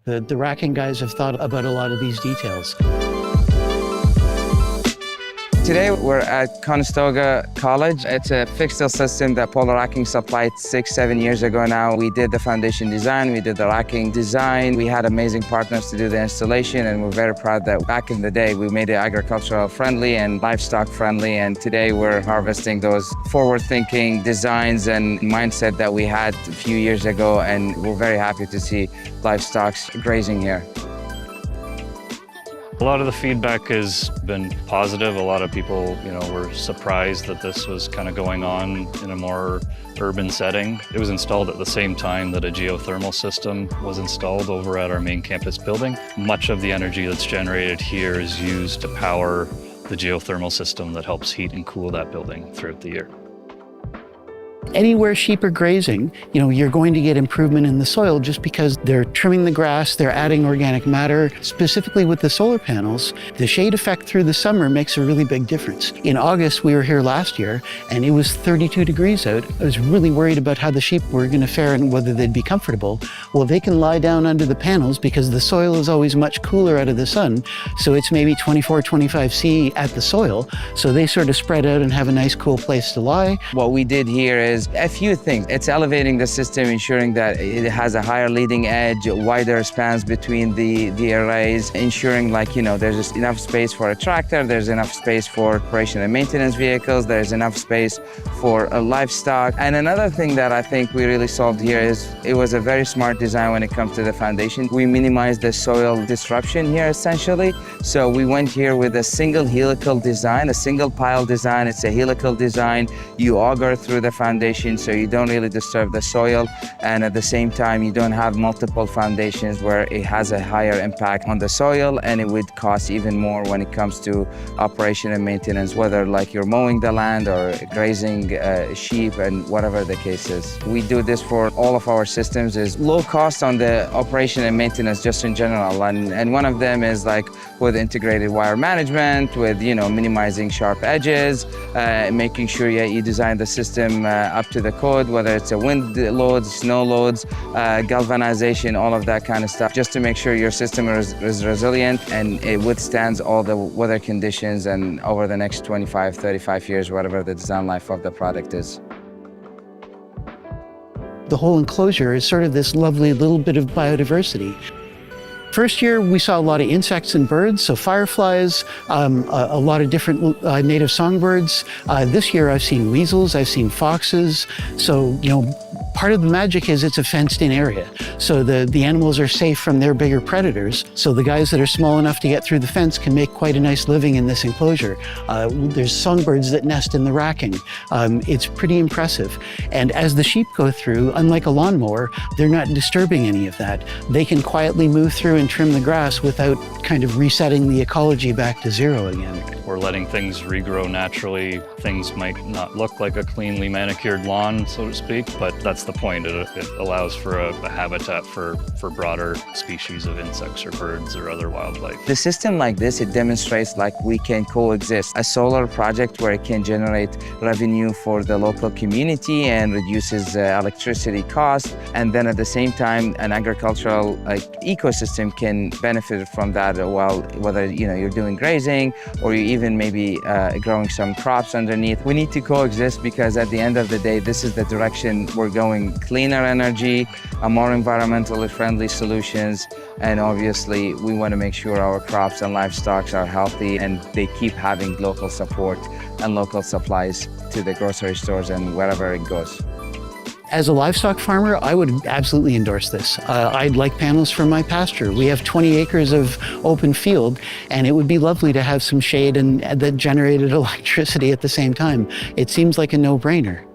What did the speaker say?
The racking guys have thought about a lot of these details. Today we're at Conestoga College. It's a fixed steel system that Polar Racking supplied 6-7 years ago now. We did the foundation design, we did the racking design. We had amazing partners to do the installation, and we're very proud that back in the day we made it agricultural friendly and livestock friendly, and today we're harvesting those forward-thinking designs and mindset that we had a few years ago, and we're very happy to see livestock grazing here. A lot of the feedback has been positive. A lot of people, were surprised that this was kind of going on in a more urban setting. It was installed at the same time that a geothermal system was installed over at our main campus building. Much of the energy that's generated here is used to power the geothermal system that helps heat and cool that building throughout the year. Anywhere sheep are grazing, you're going to get improvement in the soil just because they're trimming the grass, they're adding organic matter. Specifically with the solar panels, the shade effect through the summer makes a really big difference. In August, we were here last year, and it was 32 degrees out. I was really worried about how the sheep were going to fare and whether they'd be comfortable. Well, they can lie down under the panels because the soil is always much cooler out of the sun, so it's maybe 24, 25 C at the soil, so they sort of spread out and have a nice cool place to lie. What we did here is a few things. It's elevating the system, ensuring that it has a higher leading edge, wider spans between the arrays, ensuring there's just enough space for a tractor, there's enough space for operation and maintenance vehicles, there's enough space for livestock. And another thing that I think we really solved here is it was a very smart design when it comes to the foundation. We minimized the soil disruption here essentially. So we went here with a single helical design, a single pile design. It's a helical design. You auger through the foundation so you don't really disturb the soil, and at the same time you don't have multiple foundations where it has a higher impact on the soil, and it would cost even more when it comes to operation and maintenance, whether you're mowing the land or grazing sheep and whatever the case is. We do this for all of our systems. Is low cost on the operation and maintenance just in general, and one of them is with integrated wire management, with minimizing sharp edges, making sure you design the system up to the code, whether it's a wind loads, snow loads, galvanization, all of that kind of stuff, just to make sure your system is resilient and it withstands all the weather conditions and over the next 25, 35 years, whatever the design life of the product is. The whole enclosure is sort of this lovely little bit of biodiversity. First year, we saw a lot of insects and birds, so fireflies, a lot of different native songbirds. This year, I've seen weasels, I've seen foxes. So, part of the magic is it's a fenced-in area. So the animals are safe from their bigger predators. So the guys that are small enough to get through the fence can make quite a nice living in this enclosure. There's songbirds that nest in the racking. It's pretty impressive. And as the sheep go through, unlike a lawnmower, they're not disturbing any of that. They can quietly move through and trim the grass without kind of resetting the ecology back to zero again. We're letting things regrow naturally. Things might not look like a cleanly manicured lawn, so to speak, but that's the point. It allows for a habitat for broader species of insects or birds or other wildlife. The system like this, it demonstrates we can coexist. A solar project where it can generate revenue for the local community and reduces electricity costs, and then at the same time an agricultural ecosystem can benefit from that, whether you're doing grazing or you even maybe growing some crops underneath. We need to coexist because at the end of the day, this is the direction we're going. Cleaner energy, more environmentally friendly solutions, and obviously we want to make sure our crops and livestock are healthy and they keep having local support and local supplies to the grocery stores and wherever it goes. As a livestock farmer, I would absolutely endorse this. I'd like panels for my pasture. We have 20 acres of open field, and it would be lovely to have some shade and that generated electricity at the same time. It seems like a no-brainer.